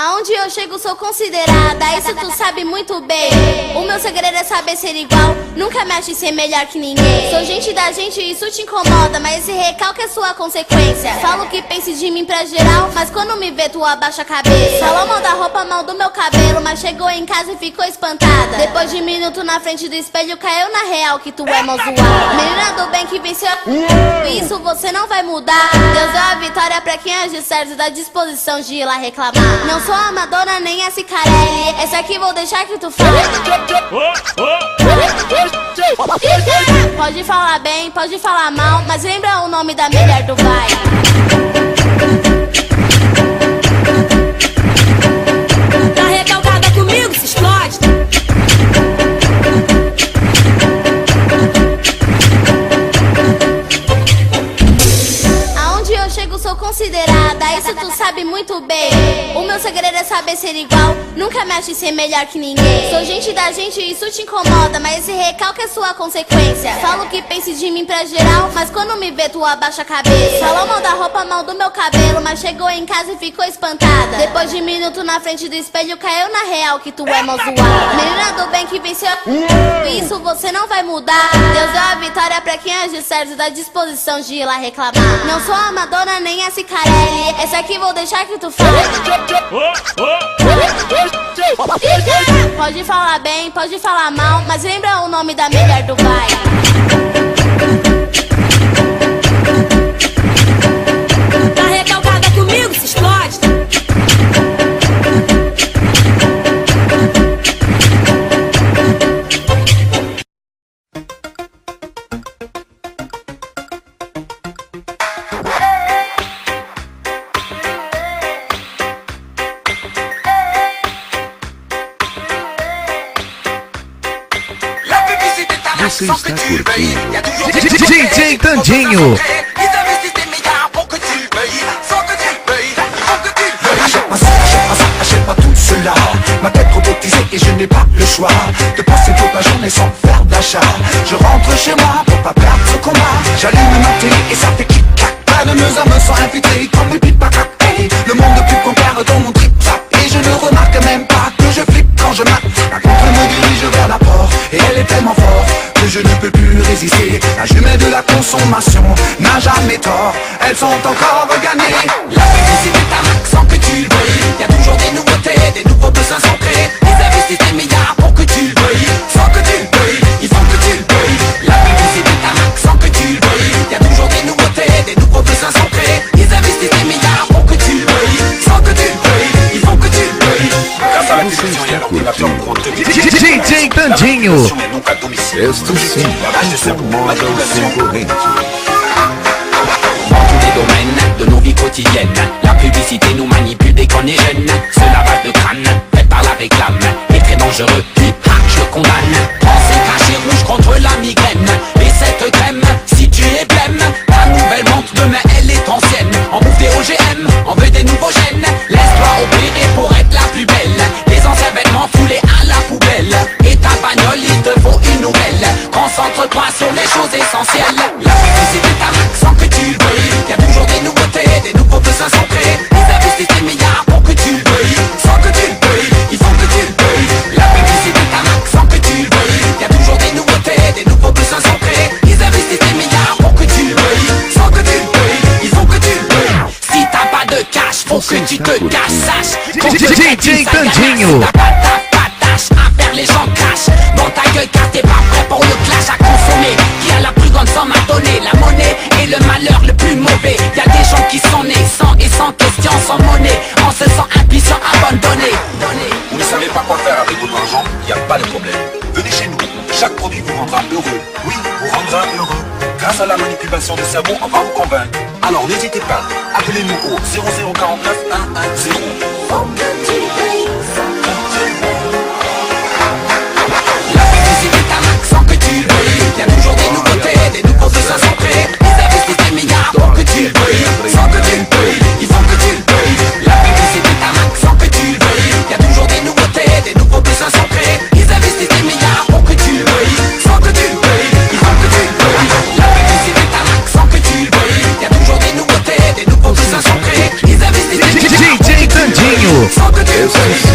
Aonde eu chego sou considerada, isso tu sabe muito bem. O meu segredo é saber ser igual, nunca me ache ser melhor que ninguém. Sou gente da gente, isso te incomoda, mas esse recalque é sua consequência. Falo que pense de mim pra geral, mas quando me vê tu abaixa a cabeça. Falou mal da roupa, mal do meu cabelo, mas chegou em casa e ficou espantada. Depois de minuto na frente do espelho, caiu na real que tu é mal zoada. Menina do bem que venceu, isso você não vai mudar. Deus deu a vitória pra quem age certo, dá disposição de ir lá reclamar. Não sou a Madonna nem a Cicarelli, essa aqui vou deixar que tu fale. Pode falar bem, pode falar mal, mas lembra o nome da mulher do baile. Tá recalcada comigo, se explode. Aonde eu chego sou considerada, isso tu sabe muito bem. O meu segredo é saber ser igual, nunca me ache ser melhor que ninguém. Sou gente da gente, isso te incomoda, mas esse recalque é sua consequência. Falo que pense de mim pra geral, mas quando me vê tu abaixa a cabeça. Falou mal da roupa, mal do meu cabelo, mas chegou em casa e ficou espantada. Depois de minuto na frente do espelho, caiu na real que tu é mal zoada. Menina do bem que venceu, isso você não vai mudar. Deus deu a vitória pra quem age certo, dá disposição de ir lá reclamar. Não sou a Madonna nem a Cicarelli, essa aqui vou deixar que tu fale. Pode falar bem, pode falar mal, mas lembra o nome da mulher do baile. Tá recalcada comigo, se explode. Você está curtindo DJ Tandinho. Achète pas tout cela, ma tête robotisée et je n'ai pas le choix de passer toute la journée sans faire d'achat. Je rentre chez moi pour pas perdre ce combat. J'allume ma télé et ça fait clic-clac. Plein de meus âmes sont infiltrées comme des pipacac. Hey, le monde plus compère dans mon trip-trap. Et je ne remarque même pas que je flippe quand je mate. La contre me dirige vers la porte et elle est tellement forte que je ne peux plus résister. La jumelle de la consommation n'a jamais tort. Elles sont encore gagnées. La publicité est un max sans que tu le veuilles. Y'a toujours des nouveautés, des nouveaux besoins sont créés. Ils investissent des milliards pour que tu le veuilles. Sans que tu le veuilles, il faut que tu le veuilles. La publicité est un max sans que tu le veuilles. Y'a toujours des nouveautés, des nouveaux besoins sont créés. Ils investissent des milliards pour que tu le veuilles. Sans que tu le veuilles, il faut que tu le veuilles. Grâce à la télévision et à l'ordinateur, on prend DJ Tandinho. Estou sim, Dans tous les domaines de nos vies quotidiennes, la publicité nous manipule dès qu'on est jeune. Ce lavage de crâne fait par la réclame est très dangereux, je le condamne. Pensée cachée rouge contre la migraine. Et cette crème, si tu es blême, ta nouvelle montre demain elle est ancienne. On bouffe des OGM, on veut des nouveaux gènes. Laisse-toi opérer pour être la plus belle. Les anciens vêtements foulés à la poubelle. Et ta bagnole, il te faut une nouvelle. Concentre-toi sur les choses essentielles. La publicité est un max sans que tu le veuilles. Y'a toujours des nouveautés, des nouveaux besoins sont créés. Ils investissent des milliards pour que tu le veuilles. Sans que tu le veuilles, il faut que tu le veuilles. La publicité est un max sans que tu le veuilles. Y'a toujours des nouveautés, des nouveaux besoins sont créés. Ils investissent des milliards pour que tu le veuilles. Sans que tu le veuilles, il faut que tu le veuilles. Si t'as pas de cash, faut que tu te caches, sache. DJ Tandinho. T'as pas de tâche à faire, les gens cachent. Dans ta gueule car t'es pas prêt pour le clash à consommer. Qui a la plus grande somme à donner? La monnaie est le malheur le plus mauvais. Y'a des gens qui sont nés sans et sans question, sans monnaie, en se sent impuissant, abandonné. Vous ne savez pas quoi faire avec votre argent? Y a pas de problème. Venez chez nous. Chaque produit vous rendra heureux. Oui, vous rendra heureux. Grâce à la manipulation du cerveau, on va vous convaincre. Alors n'hésitez pas. Appelez-nous au 0049 110. La publicité est un max sans que tu le veuilles. Y'a toujours des nouveautés, des nouveaux besoins sont créés. Ils investissent des milliards pour que tu le veuilles. Sans que tu le veuilles, il faut que tu le veuilles. La publicité est un max sans que tu le veuilles. Y'a toujours des nouveautés, des nouveaux besoins sont créés. Ils investissent des milliards pour que tu le veuilles. Sans que tu le veuilles, il faut que tu le veuilles. La publicité est un max sans que tu le veuilles. Y'a toujours des nouveautés, des nouveaux besoins sont créés. Ils investissent des milliards pour que tu le veuilles. say